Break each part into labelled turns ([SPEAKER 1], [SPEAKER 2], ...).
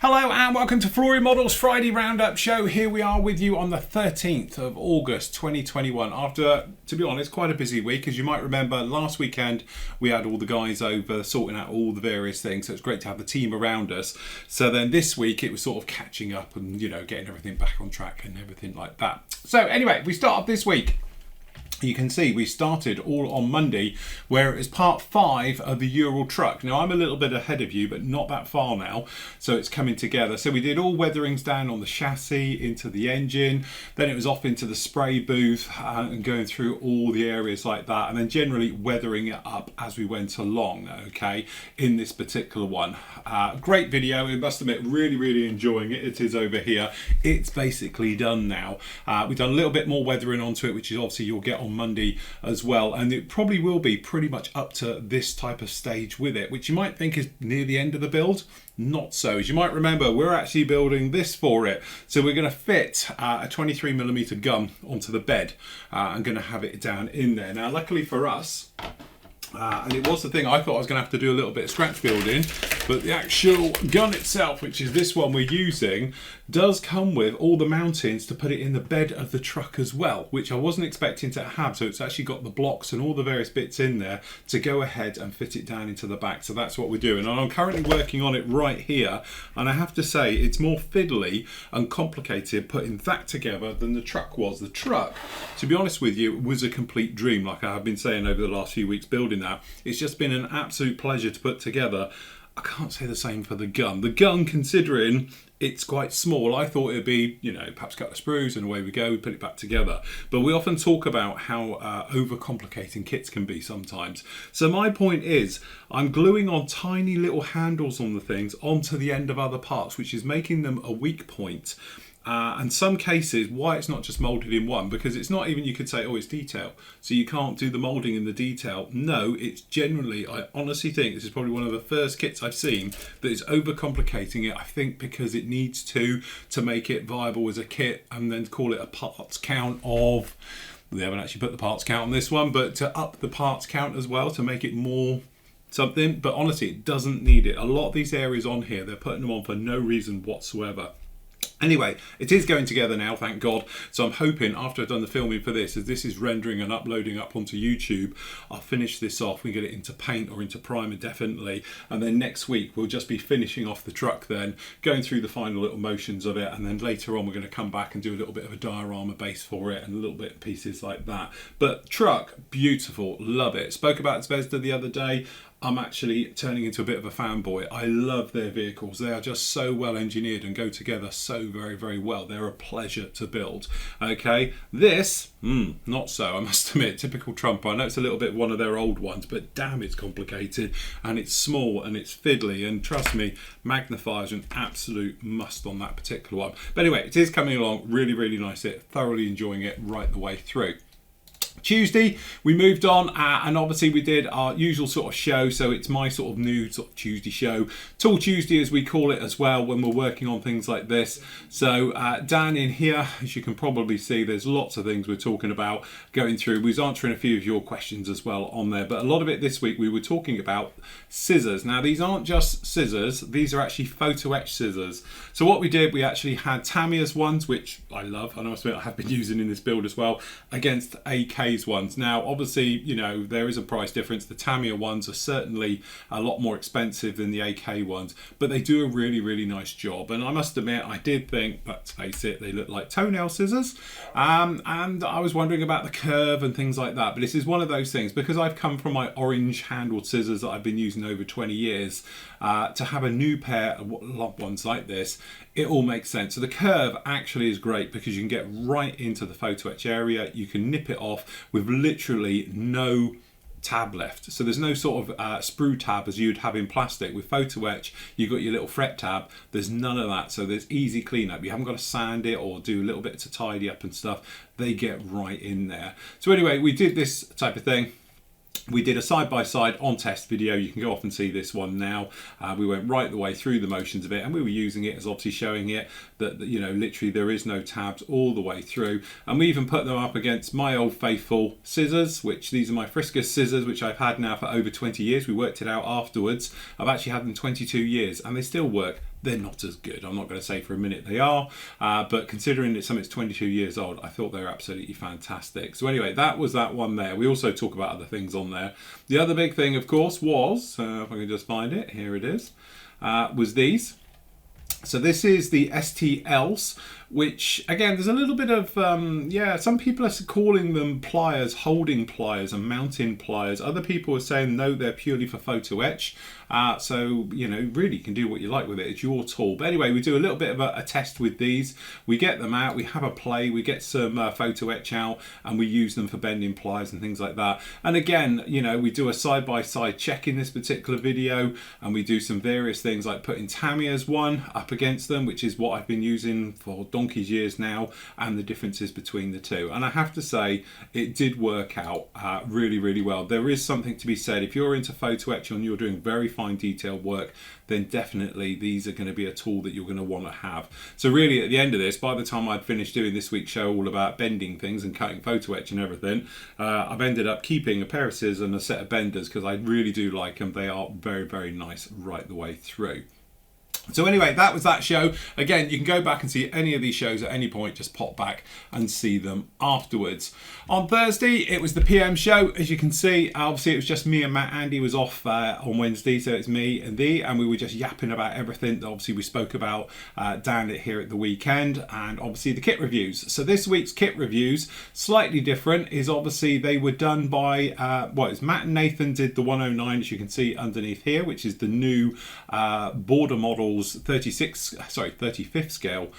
[SPEAKER 1] Hello and welcome to Flory Models Friday Roundup Show. Here we are with you on the 13th of August 2021 after, to be honest, quite a busy week. As you might remember, last weekend we had all the guys over sorting out all the various things, so it's great to have the team around us. So then this week it was sort of catching up and, you know, getting everything back on track and everything like that. So anyway, we start off this week. You can see we started all on Monday where it is part 5 of the Ural truck. Now I'm a little bit ahead of you, but not that far now, so it's coming together. So we did all weatherings down on the chassis, into the engine, then it was off into the spray booth and going through all the areas like that, and then generally weathering it up as we went along, okay, in this particular one. Great video, I must admit, really enjoying it. It is over here. It's basically done now. We've done a little bit more weathering onto it, which is obviously you'll get on Monday as well, and it probably will be pretty much up to this type of stage with it, which you might think is near the end of the build. Not so. As you might remember, we're actually building this for it, so we're going to fit a 23mm gun onto the bed and going to have it down in there. Now luckily for us, and it was the thing, I thought I was going to have to do a little bit of scratch building, but the actual gun itself, which is this one we're using, does come with all the mountings to put it in the bed of the truck as well, which I wasn't expecting to have. So it's actually got the blocks and all the various bits in there to go ahead and fit it down into the back. So that's what we're doing, and I'm currently working on it right here, and I have to say it's more fiddly and complicated putting that together than the truck was. The truck, to be honest with you, was a complete dream, like I have been saying over the last few weeks building that. It's just been an absolute pleasure to put together. I can't say the same for the gun. The gun, considering it's quite small, I thought it'd be, you know, perhaps a couple of sprues and away we go, we put it back together. But we often talk about how overcomplicating kits can be sometimes. So my point is, I'm gluing on tiny little handles on the things onto the end of other parts, which is making them a weak point. And some cases, why it's not just moulded in one, because it's not even, you could say, oh, it's detail, so you can't do the moulding in the detail. No, it's generally, I honestly think this is probably one of the first kits I've seen that is overcomplicating it. I think because it needs to make it viable as a kit, and then call it a parts count of, they haven't actually put the parts count on this one, but to up the parts count as well to make it more something. But honestly, it doesn't need it. A lot of these areas on here, they're putting them on for no reason whatsoever. Anyway, it is going together now, thank God. So I'm hoping after I've done the filming for this, as this is rendering and uploading up onto YouTube, I'll finish this off. We get it into paint or into primer definitely. And then next week, we'll just be finishing off the truck then, going through the final little motions of it. And then later on, we're going to come back and do a little bit of a diorama base for it and a little bit of pieces like that. But truck, beautiful, love it. Spoke about Zvezda the other day. I'm actually turning into a bit of a fanboy. I love their vehicles. They are just so well engineered and go together so very well. They're a pleasure to build. Okay, this, not so, I must admit. Typical Trump. I know it's a little bit one of their old ones, but damn, it's complicated and it's small and it's fiddly, and trust me, magnifiers are an absolute must on that particular one. But anyway, it is coming along really nice. Thoroughly enjoying it right the way through. Tuesday we moved on and obviously we did our usual sort of show, so it's my sort of new sort of Tuesday show, Tool Tuesday as we call it as well when we're working on things like this. So down in here, as you can probably see, there's lots of things we're talking about going through. We was answering a few of your questions as well on there, but a lot of it this week we were talking about scissors. Now these aren't just scissors, these are actually photo etch scissors. So what we did, we actually had Tamiya's ones, which I love, and I have been using in this build as well, against AK's ones. Now obviously, you know, there is a price difference. The Tamiya ones are certainly a lot more expensive than the AK ones, but they do a really nice job. And I must admit, I did think, let's face it, they look like toenail scissors, and I was wondering about the curve and things like that. But this is one of those things, because I've come from my orange handled scissors that I've been using over 20 years, to have a new pair of ones like this, it all makes sense. So the curve actually is great because you can get right into the photo etch area. You can nip it off with literally no tab left. So there's no sort of sprue tab as you'd have in plastic. With photo etch, you've got your little fret tab. There's none of that. So there's easy cleanup. You haven't got to sand it or do a little bit to tidy up and stuff. They get right in there. So anyway, we did this type of thing. We did a side-by-side on test video. You can go off and see this one now. We went right the way through the motions of it, and we were using it as obviously showing it that, you know, literally there is no tabs all the way through. And we even put them up against my old faithful scissors, which these are my Friskus scissors, which I've had now for over 20 years. We worked it out afterwards. I've actually had them 22 years and they still work they're not as good. I'm not going to say for a minute they are, but considering it's something that's 22 years old, I thought they were absolutely fantastic. So anyway, that was that one there. We also talk about other things on there. The other big thing, of course, was, if I can just find it, here it is, was these. So this is the STLs, which again, there's a little bit of, some people are calling them pliers, holding pliers and mounting pliers. Other people are saying, no, they're purely for photo etch. So, really you can do what you like with it. It's your tool. But anyway, we do a little bit of a test with these. We get them out, we have a play, we get some photo etch out, and we use them for bending pliers and things like that. And again, we do a side-by-side check in this particular video, and we do some various things like putting Tamiya's one up against them, which is what I've been using for donkey's years now, and the differences between the two. And I have to say, it did work out really, really well. There is something to be said. If you're into photo etch and you're doing very fine detailed work, then definitely these are going to be a tool that you're going to want to have. So really at the end of this, by the time I'd finished doing this week's show all about bending things and cutting photo etch and everything, I've ended up keeping a pair of scissors and a set of benders because I really do like them. They are very, very nice right the way through. So anyway, that was that show. Again, you can go back and see any of these shows at any point. Just pop back and see them afterwards. On Thursday, it was the PM show. As you can see, obviously it was just me and Matt. Andy was off on Wednesday, so it's me and and we were just yapping about everything that obviously we spoke about down here at the weekend, and obviously the kit reviews. So this week's kit reviews, slightly different, is obviously they were done by, it's Matt and Nathan did the 109, as you can see underneath here, which is the new border model 35th scale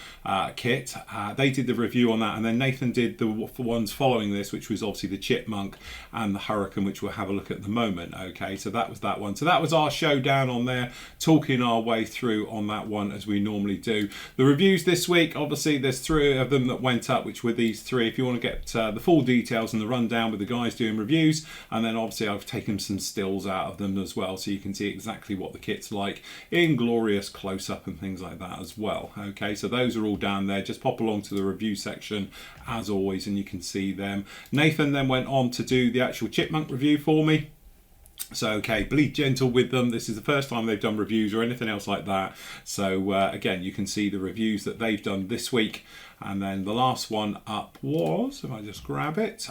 [SPEAKER 1] kit. They did the review on that, and then Nathan did the ones following this, which was obviously the Chipmunk and the Hurricane, which we'll have a look at the moment. Okay, so that was that one. So that was our show down on there, talking our way through on that one as we normally do. The reviews this week, obviously there's 3 of them that went up, which were these 3. If you want to get the full details and the rundown with the guys doing reviews, and then obviously I've taken some stills out of them as well, so you can see exactly what the kit's like in glorious close up and things like that as well. Okay, so those are all down there. Just pop along to the review section as always and you can see them. Nathan then went on to do the actual Chipmunk review for me. So okay, bleed gentle with them. This is the first time they've done reviews or anything else like that. So again, you can see the reviews that they've done this week. And then the last one up was, if I just grab it,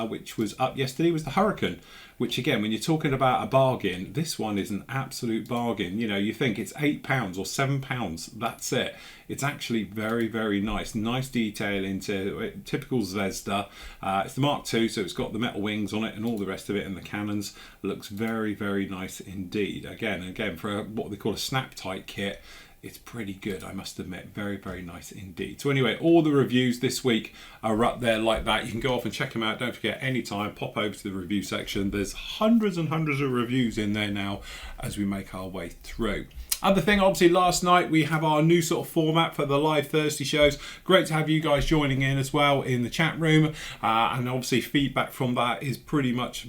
[SPEAKER 1] which was up yesterday, was the Hurricane. Which again, when you're talking about a bargain, this one is an absolute bargain. You think it's £8 or £7, that's it. It's actually very, very nice. Nice detail into it, typical Zvezda. It's the Mark II, so it's got the metal wings on it and all the rest of it, and the cannons. Looks very, very nice indeed. Again, for what they call a snap-tight kit, it's pretty good, I must admit. Very, very nice indeed. So anyway, all the reviews this week are up there like that. You can go off and check them out. Don't forget, anytime, pop over to the review section. There's hundreds and hundreds of reviews in there now as we make our way through. Other thing, obviously last night we have our new sort of format for the live Thursday shows. Great to have you guys joining in as well in the chat room, and obviously feedback from that is pretty much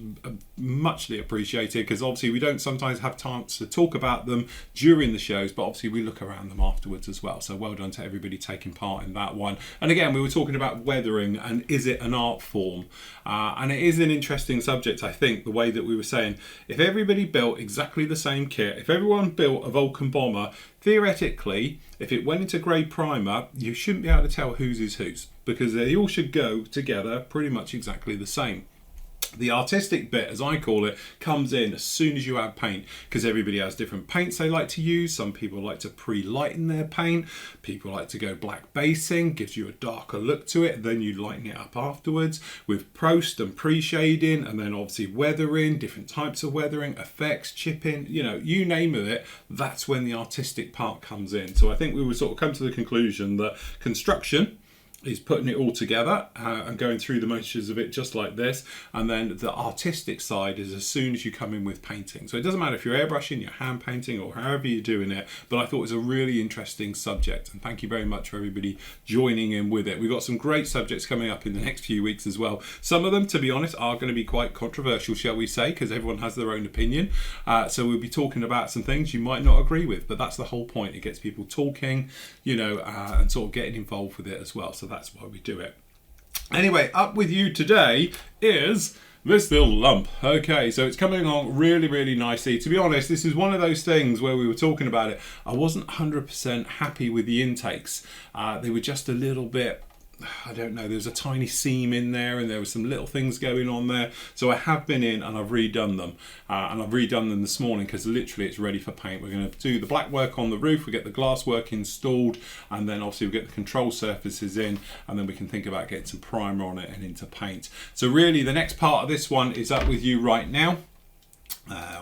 [SPEAKER 1] muchly appreciated, because obviously we don't sometimes have time to talk about them during the shows, but obviously we look around them afterwards as well. So well done to everybody taking part in that one. And again, we were talking about weathering and is it an art form, and it is an interesting subject. I think the way that we were saying, if everybody built exactly the same kit, if everyone built a Vulcan bomber, theoretically, if it went into grey primer, you shouldn't be able to tell whose is whose, because they all should go together pretty much exactly the same. The artistic bit, as I call it, comes in as soon as you add paint, because everybody has different paints they like to use. Some people like to pre-lighten their paint. People like to go black basing, gives you a darker look to it. Then you lighten it up afterwards with post and pre-shading, and then obviously weathering, different types of weathering, effects, chipping, you name it. That's when the artistic part comes in. So I think we would sort of come to the conclusion that construction is putting it all together and going through the motions of it just like this, and then the artistic side is as soon as you come in with painting. So it doesn't matter if you're airbrushing, you're hand painting, or however you're doing it, but I thought it was a really interesting subject, and thank you very much for everybody joining in with it. We've got some great subjects coming up in the next few weeks as well. Some of them, to be honest, are going to be quite controversial, shall we say, because everyone has their own opinion. So we'll be talking about some things you might not agree with, but that's the whole point. It gets people talking, and sort of getting involved with it as well. So that's why we do it. Anyway, up with you today is This little lump. Okay, so it's coming along really, really nicely. To be honest, this is one of those things where we were talking about it. I wasn't 100% happy with the intakes. They were just a little bit, I don't know, there's a tiny seam in there and there were some little things going on there. So I have been in and I've redone them. And I've redone them this morning because literally it's ready for paint. We're going to do the black work on the roof, we get the glass work installed, and then obviously we get the control surfaces in, and then we can think about getting some primer on it and into paint. So really the next part of this one is up with you right now.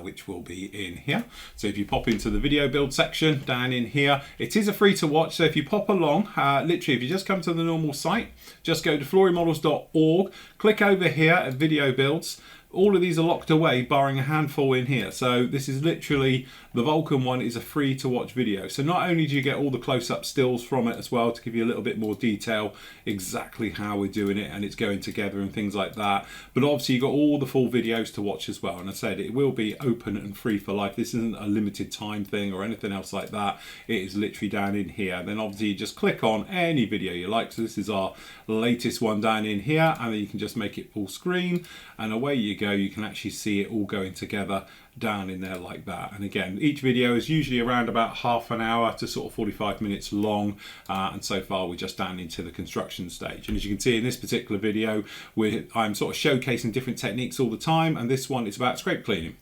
[SPEAKER 1] Which will be in here. So if you pop into the video build section down in here, it is a free to watch. So if you pop along, literally if you just come to the normal site, just go to florymodels.org, click over here at video builds. All of these are locked away, barring a handful in here. So this is literally, the Vulcan one is a free to watch video. So not only do you get all the close-up stills from it as well to give you a little bit more detail, exactly how we're doing it and it's going together and things like that. But obviously you've got all the full videos to watch as well. And I said, it will be open and free for life. This isn't a limited time thing or anything else like that. It is literally down in here. Then obviously you just click on any video you like. So this is our latest one down in here. And then you can just make it full screen and away you go. You can actually see it all going together down in there like that. And again, each video is usually around about half an hour to sort of 45 minutes long, and so far we're just down into the construction stage. And as you can see in this particular video, I'm sort of showcasing different techniques all the time, and this one is about scrape cleaning.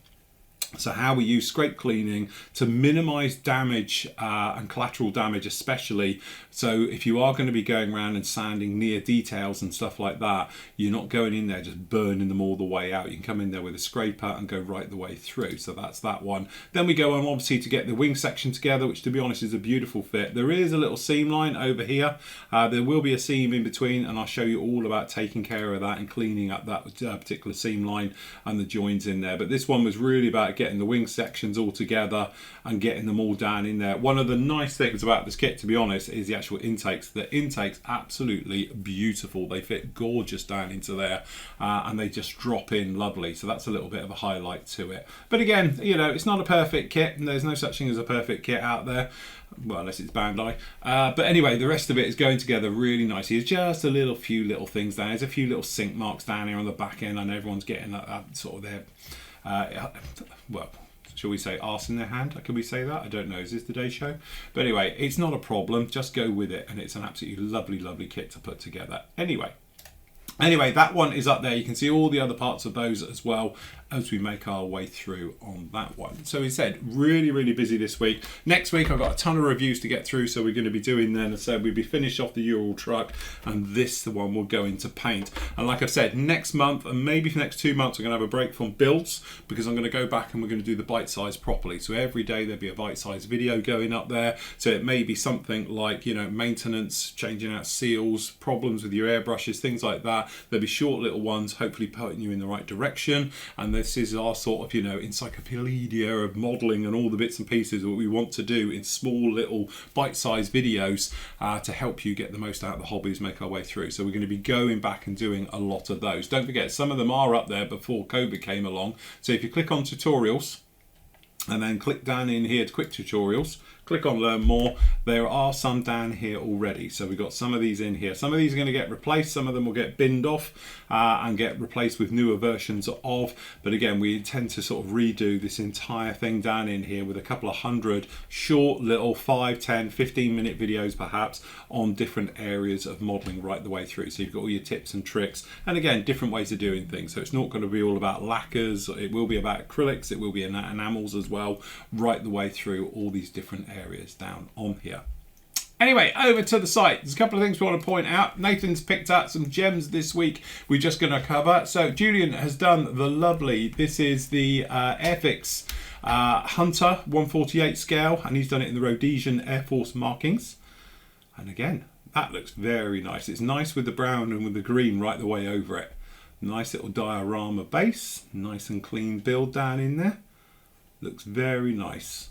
[SPEAKER 1] So how we use scrape cleaning to minimize damage and collateral damage especially. So if you are going to be going around and sanding near details and stuff like that, you're not going in there just burning them all the way out. You can come in there with a scraper and go right the way through. So that's that one. Then we go on obviously to get the wing section together, which to be honest is a beautiful fit. There is a little seam line over here. There will be a seam in between, and I'll show you all about taking care of that and cleaning up that particular seam line and the joins in there. But this one was really about getting the wing sections all together and getting them all down in there. One of the nice things about this kit, to be honest, is the actual intakes. The intakes absolutely beautiful. They fit gorgeous down into there, and they just drop in lovely. So that's a little bit of a highlight to it. But again, you know, it's not a perfect kit, and there's no such thing as a perfect kit out there. Well, unless it's Bandai. But anyway, the rest of it is going together really nicely. It's just a few little things down. There's a few little sink marks down here on the back end, and everyone's getting that sort of their well, shall we say arse in their hand? Can we say that? I don't know. Is this today's show? But anyway, it's not a problem. Just go with it, and it's an absolutely lovely, lovely kit to put together. Anyway, that one is up there. You can see all the other parts of those as well as we make our way through on that one. So he said, really, really busy this week. Next week, I've got a ton of reviews to get through, so we're going to be doing then. So we'll be finished off the Ural truck, and the one will go into paint. And like I've said, next month, and maybe for the next 2 months, we're going to have a break from builds, because I'm going to go back and we're going to do the bite size properly. So every day there'll be a bite size video going up there. So it may be something like, you know, maintenance, changing out seals, problems with your airbrushes, things like that. There'll be short little ones, hopefully putting you in the right direction. And this is our sort of, you know, encyclopedia of modelling and all the bits and pieces that we want to do in small little bite-sized videos to help you get the most out of the hobbies, make our way through. So we're going to be going back and doing a lot of those. Don't forget, some of them are up there before COVID came along. So if you click on tutorials and then click down in here to quick tutorials, click on learn more, there are some down here already. So we've got some of these in here. Some of these are going to get replaced, some of them will get binned off and get replaced with newer versions of. But again, we intend to sort of redo this entire thing down in here with a couple of hundred short little 5, 10, 15 minute videos perhaps on different areas of modeling right the way through. So you've got all your tips and tricks, and again, different ways of doing things. So it's not going to be all about lacquers, it will be about acrylics, it will be enamels as well, right the way through all these different areas down on here. Anyway, over to the site. There's a couple of things we want to point out. Nathan's picked out some gems this week we're just going to cover. So Julian has done the lovely, this is the Airfix Hunter 148 scale, and he's done it in the Rhodesian Air Force markings. And again, that looks very nice. It's nice with the brown and with the green right the way over it. Nice little diorama base, nice and clean build down in there. Looks very nice.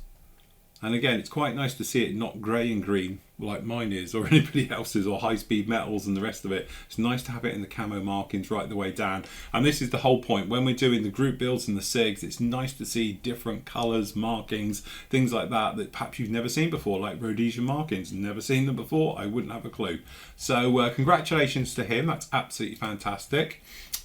[SPEAKER 1] And again, it's quite nice to see it not grey and green. like mine is, or anybody else's, or High Speed Metals and the rest of it. It's nice to have it in the camo markings right the way down. And this is the whole point. When we're doing the group builds and the SIGs, it's nice to see different colours, markings, things like that perhaps you've never seen before, like Rhodesian markings. Never seen them before, I wouldn't have a clue. So congratulations to him, that's absolutely fantastic.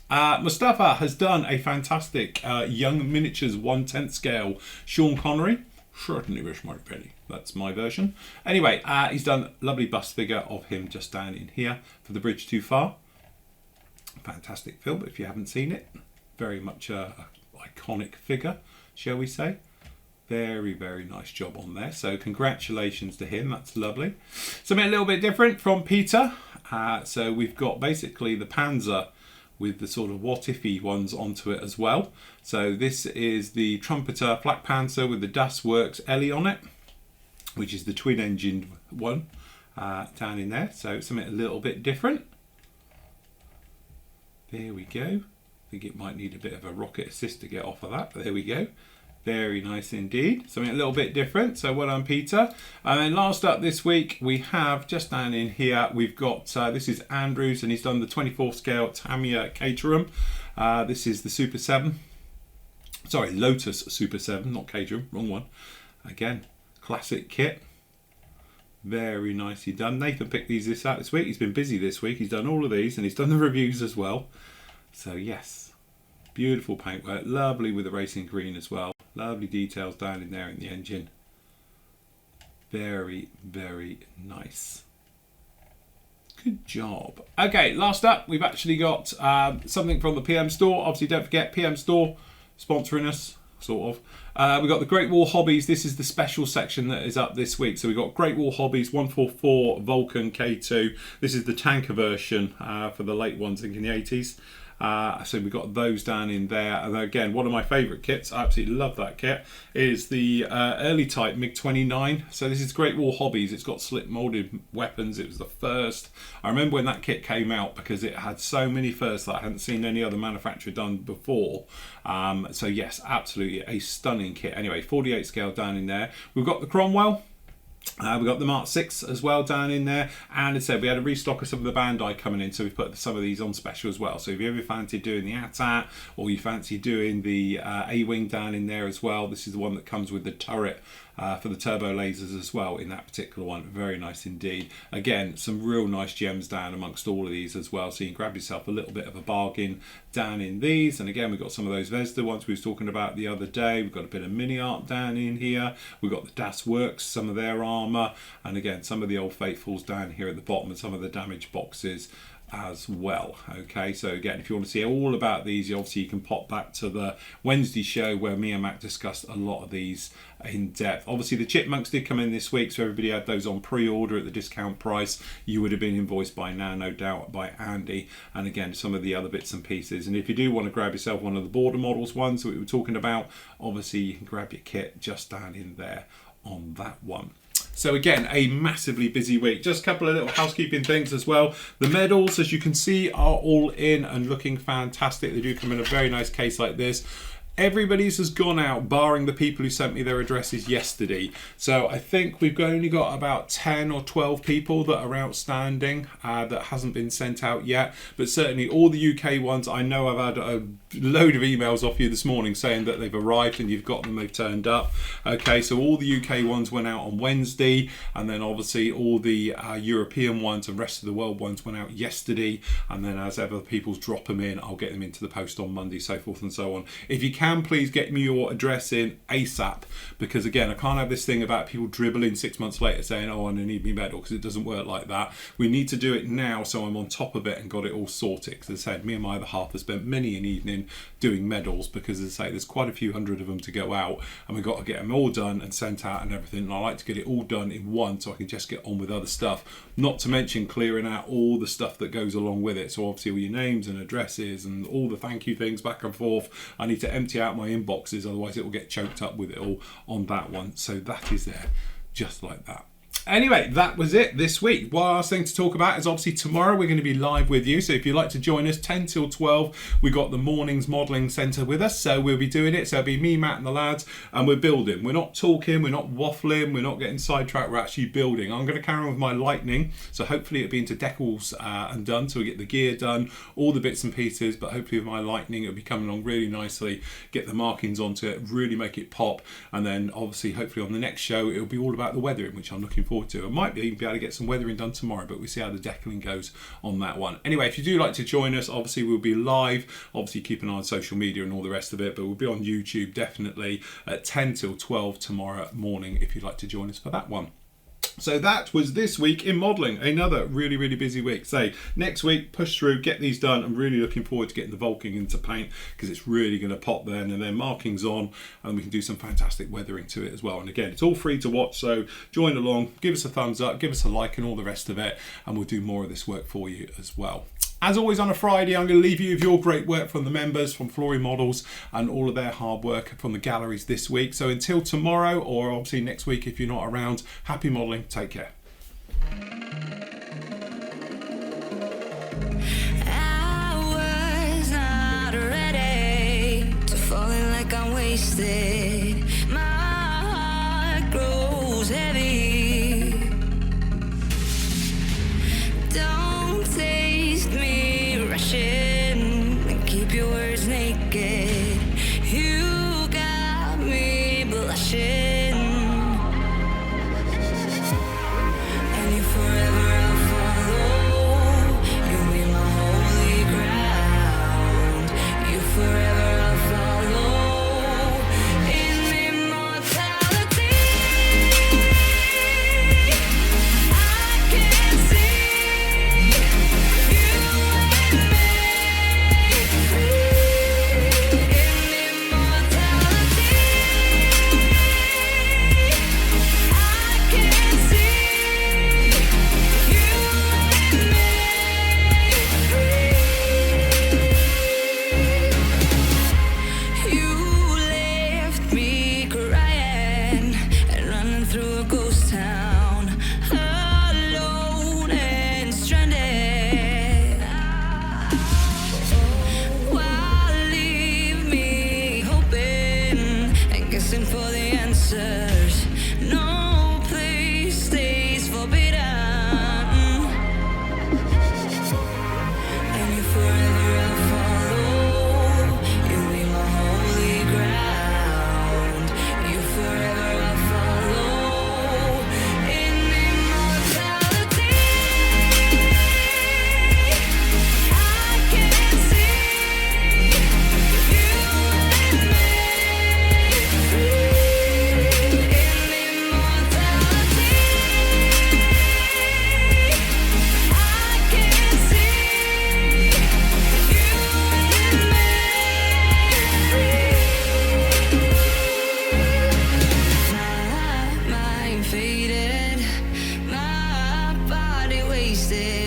[SPEAKER 1] Mustafa has done a fantastic Young Miniatures 1/10 scale Sean Connery. Certainly wish my penny. That's my version. Anyway, he's done a lovely bust figure of him just down in here for The Bridge Too Far. Fantastic film if you haven't seen it. Very much a iconic figure, shall we say. Very, very nice job on there. So congratulations to him. That's lovely. Something a little bit different from Peter. So we've got basically the Panzer with the sort of what-if-y ones onto it as well. So this is the Trumpeter Flak Panzer with the Das Works Ellie on it, which is the twin-engined one down in there. So something a little bit different. There we go. I think it might need a bit of a rocket assist to get off of that, but there we go. Very nice indeed. Something a little bit different. So well done, Peter. And then last up this week, we have just down in here, we've got, this is Andrews, and he's done the 24 scale Tamiya Caterham. This is the Super 7. Sorry, Lotus Super 7, not Caterham, wrong one. Again, classic kit. Very nicely done. Nathan picked these out this week. He's been busy this week. He's done all of these and he's done the reviews as well. So yes, beautiful paintwork. Lovely with the racing green as well. Lovely details down in there in the engine. Very, very nice. Good job. Okay, last up, we've actually got something from the PM Store. Obviously, don't forget, PM Store sponsoring us, sort of. We've got the Great Wall Hobbies. This is the special section that is up this week. So we've got Great Wall Hobbies 144 Vulcan K2. This is the tanker version for the late ones in the 80s. So we've got those down in there. And again, one of my favourite kits, I absolutely love that kit, is the early type MiG-29. So this is Great Wall Hobbies. It's got slip moulded weapons. It was the first. I remember when that kit came out because it had so many firsts that I hadn't seen any other manufacturer done before. So yes, absolutely a stunning kit. Anyway, 48 scale down in there. We've got the Cromwell. We've got the Mark 6 as well down in there, and as I said, we had a restock of some of the Bandai coming in, so we put some of these on special as well. So if you ever fancy doing the AT-AT, or you fancy doing the A-Wing down in there as well, this is the one that comes with the turret for the turbo lasers as well in that particular one. Very nice indeed. Again, some real nice gems down amongst all of these as well, so you can grab yourself a little bit of a bargain down in these. And again, we've got some of those Vesda ones we was talking about the other day. We've got a bit of mini art down in here. We've got the Das Works, some of their armour, and again, some of the Old Faithfuls down here at the bottom, and some of the damaged boxes as well. Okay, so again, if you want to see all about these, obviously you can pop back to the Wednesday show where me and Mac discussed a lot of these in depth. Obviously the Chipmunks did come in this week, so everybody had those on pre-order at the discount price. You would have been invoiced by now, no doubt, by Andy, and again some of the other bits and pieces. And if you do want to grab yourself one of the border models ones that we were talking about, obviously you can grab your kit just down in there on that one. So again, a massively busy week. Just a couple of little housekeeping things as well. The medals, as you can see, are all in and looking fantastic. They do come in a very nice case like this. Everybody's has gone out, barring the people who sent me their addresses yesterday. So I think we've only got about 10 or 12 people that are outstanding that hasn't been sent out yet. But certainly all the UK ones, I know I've had a load of emails off you this morning saying that they've arrived and you've got them, they've turned up. Okay, so all the UK ones went out on Wednesday, and then obviously all the European ones and rest of the world ones went out yesterday. And then as ever people drop them in, I'll get them into the post on Monday, so forth and so on. If you can, please get me your address in ASAP, because again, I can't have this thing about people dribbling 6 months later saying, oh, I need me medal, because it doesn't work like that. We need to do it now, so I'm on top of it and got it all sorted. Because as I said, me and my other half have spent many an evening doing medals, because as I say, there's quite a few hundred of them to go out, and we've got to get them all done and sent out and everything. And I like to get it all done in one so I can just get on with other stuff, not to mention clearing out all the stuff that goes along with it. So obviously all your names and addresses and all the thank you things back and forth, I need to empty out my inboxes, otherwise it will get choked up with it all on that one. So that is there, just like that. Anyway, that was it this week. One last thing to talk about is obviously tomorrow we're going to be live with you. So if you'd like to join us, 10 till 12, we got the Mornings Modelling Centre with us. So we'll be doing it. So it'll be me, Matt and the lads, and we're building. We're not talking, we're not waffling, we're not getting sidetracked, we're actually building. I'm going to carry on with my lightning. So hopefully it'll be into decals and done. So we get the gear done, all the bits and pieces, but hopefully with my lightning it'll be coming along really nicely, get the markings onto it, really make it pop. And then obviously, hopefully on the next show, it'll be all about the weathering, which I'm looking forward to. I might even be able to get some weathering done tomorrow, but we'll see how the decaling goes on that one. Anyway, if you do like to join us, obviously we'll be live. Obviously keep an eye on social media and all the rest of it, but we'll be on YouTube definitely at 10 till 12 tomorrow morning if you'd like to join us for that one. So that was this week in modelling. Another really, really busy week. So next week, push through, get these done. I'm really looking forward to getting the Vulking into paint because it's really going to pop then, and then markings on, and we can do some fantastic weathering to it as well. And again, it's all free to watch, so join along, give us a thumbs up, give us a like and all the rest of it, and we'll do more of this work for you as well. As always on a Friday, I'm going to leave you with your great work from the members, from Flory Models, and all of their hard work from the galleries this week. So until tomorrow, or obviously next week if you're not around, happy modelling, take care.
[SPEAKER 2] I was not ready to fall in like I'm wasted. My heart grows heavy. Don't taste me rushing and keep your words naked. You got me blushing, and you forever I'll follow. You'll be my holy ground. You forever I'll follow in immortality. I can see you and me free in immortality. I can see you and me free. You left me crying and running through a ghost town, alone and stranded. Why leave me hoping and guessing for the answers? No place stays forbidden, and you forever I'll follow. You'll be my holy ground. You forever I'll follow in immortality. I can see you and me free in immortality. I can see you and me free. My mind faded, my body wasted.